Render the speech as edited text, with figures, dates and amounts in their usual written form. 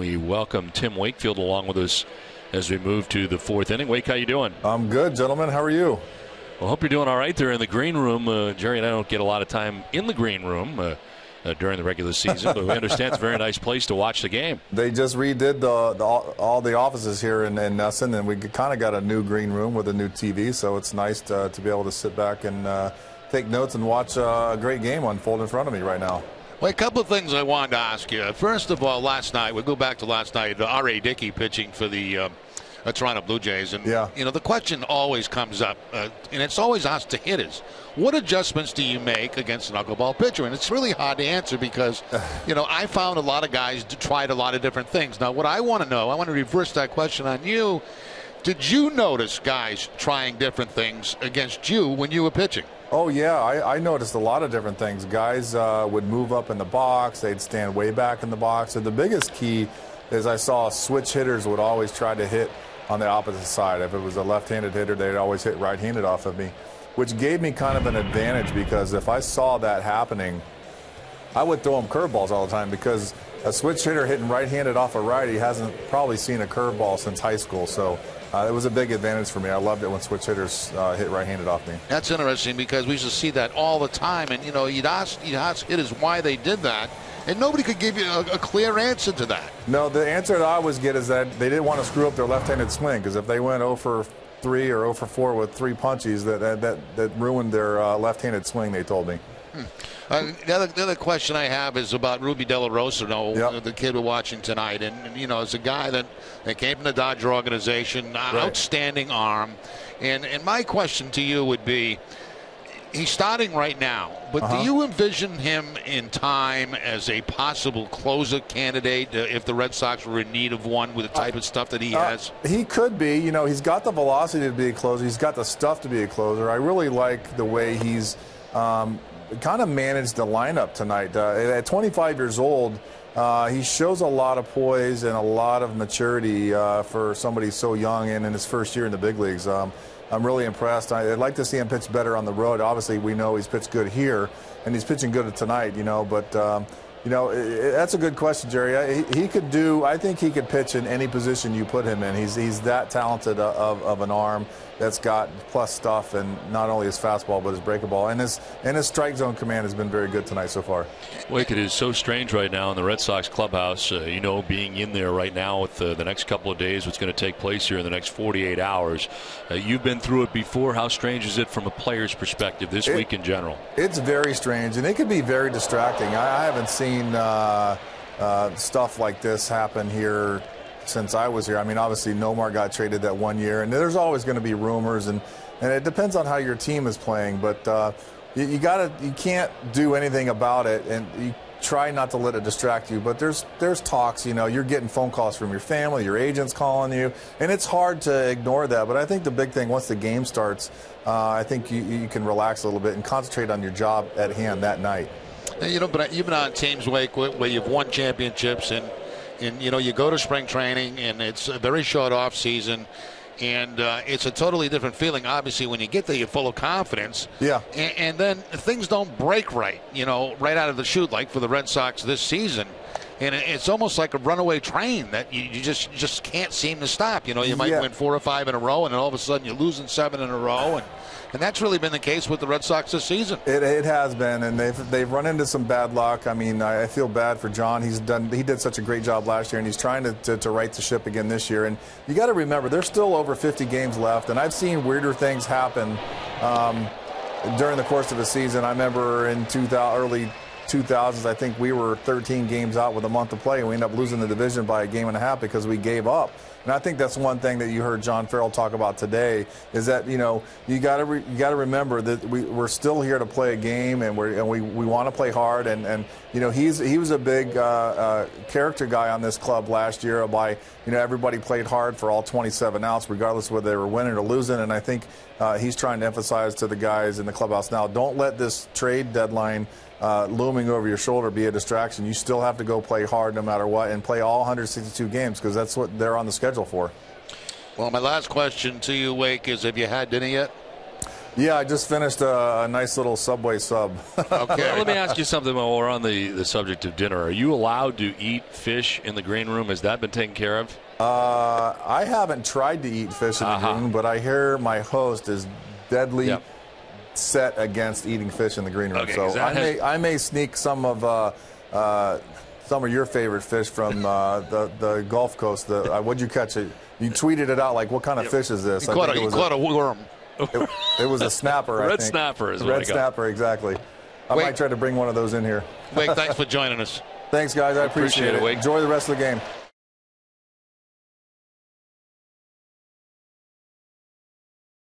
We welcome Tim Wakefield along with us as we move to the fourth inning. Wake, how you doing? I'm good, gentlemen. How are you? Well, hope you're doing all right there in the green room. Jerry and I don't get a lot of time in the green room during the regular season, but we understand it's a very nice place to watch the game. They just redid all the offices here in Nesson, and we kind of got a new green room with a new TV, so it's nice to be able to sit back and take notes and watch a great game unfold in front of me right now. Well, a couple of things I wanted to ask you. First of all, last night, we'll go back to last night, R.A. Dickey pitching for the Toronto Blue Jays. And, you know, the question always comes up, and it's always asked to hitters. What adjustments do you make against a knuckleball pitcher? And it's really hard to answer because, you know, I found a lot of guys tried a lot of different things. Now, what I want to know, I want to reverse that question on you. Did you notice guys trying different things against you when you were pitching? Oh, yeah, I noticed a lot of different things. Guys would move up in the box. They'd stand way back in the box. And the biggest key is I saw switch hitters would always try to hit on the opposite side. If it was a left-handed hitter, they'd always hit right-handed off of me, which gave me kind of an advantage because if I saw that happening, I would throw him curveballs all the time because a switch hitter hitting right-handed off a righty hasn't probably seen a curveball since high school. So it was a big advantage for me. I loved it when switch hitters hit right-handed off me. That's interesting because we used to see that all the time. And, you know, you'd ask hitters why they did that, and nobody could give you a clear answer to that. No, the answer that I always get is that they didn't want to screw up their left-handed swing because if they went 0 for 3 or 0 for 4 with 3 punchies, that ruined their left-handed swing, they told me. The other question I have is about Ruby De La Rosa, the kid we're watching tonight. And you know, it's a guy that came from the Dodger organization, outstanding arm. And my question to you would be, he's starting right now, but do you envision him in time as a possible closer candidate if the Red Sox were in need of one with the type of stuff that he has? He could be. You know, he's got the velocity to be a closer. He's got the stuff to be a closer. I really like the way he's kind of managed the lineup tonight. At 25 years old, he shows a lot of poise and a lot of maturity for somebody so young and in his first year in the big leagues. I'm really impressed. I'd like to see him pitch better on the road. Obviously, we know he's pitched good here, and he's pitching good tonight, you know, but you know, that's a good question, Jerry. He could do. I think he could pitch in any position you put him in. He's that talented of an arm that's got plus stuff, and not only his fastball but his breaking ball, and his strike zone command has been very good tonight so far. Wake, it is so strange right now in the Red Sox clubhouse. You know, being in there right now with the next couple of days, what's going to take place here in the next 48 hours. You've been through it before. How strange is it from a player's perspective this week in general? It's very strange, and it can be very distracting. I haven't seen stuff like this happen here since I was here. I mean, obviously Nomar got traded that 1 year, and there's always going to be rumors, and it depends on how your team is playing, but you can't do anything about it, and you try not to let it distract you. But there's talks, you know, you're getting phone calls from your family, your agent's calling you, and it's hard to ignore that. But I think the big thing, once the game starts, I think you can relax a little bit and concentrate on your job at hand that night. You know, but you've been on teams, Wake, where you've won championships, and you know, you go to spring training, and it's a very short off season, and it's a totally different feeling. Obviously, when you get there, you're full of confidence. Yeah. And then things don't break right, you know, right out of the chute, like for the Red Sox this season. And it's almost like a runaway train that you just can't seem to stop. You know, you might win 4 or 5 in a row, and then all of a sudden you're losing 7 in a row, and that's really been the case with the Red Sox this season. It has been, and they've run into some bad luck. I mean, I feel bad for John. He did such a great job last year, and he's trying to right the ship again this year. And you got to remember, there's still over 50 games left, and I've seen weirder things happen during the course of a season. I remember in early 2000s, I think we were 13 games out with a month to play, and we ended up losing the division by 1.5 games because we gave up. And I think that's one thing that you heard John Farrell talk about today is that, you know, you got to remember that we're still here to play a game, and we want to play hard. And you know, he was a big character guy on this club last year. By, you know, everybody played hard for all 27 outs, regardless of whether they were winning or losing. And I think he's trying to emphasize to the guys in the clubhouse now, don't let this trade deadline looming over your shoulder be a distraction. You still have to go play hard no matter what and play all 162 games because that's what they're on the schedule for. Well, my last question to you, Wake, is have you had dinner yet? Yeah, I just finished a nice little Subway sub. Okay. Well, let me ask you something while we're on the subject of dinner. Are you allowed to eat fish in the green room? Has that been taken care of? I haven't tried to eat fish in the green room, but I hear my host is deadly set against eating fish in the green room. Okay, so I may sneak some of your favorite fish from the Gulf Coast. What'd you catch? You tweeted it out like, what kind of fish is this? You caught a worm. It was a snapper, I think. Red snapper is what Red snapper, exactly. I might try to bring one of those in here. Wake, thanks for joining us. Thanks, guys. I appreciate it. Wake. Enjoy the rest of the game.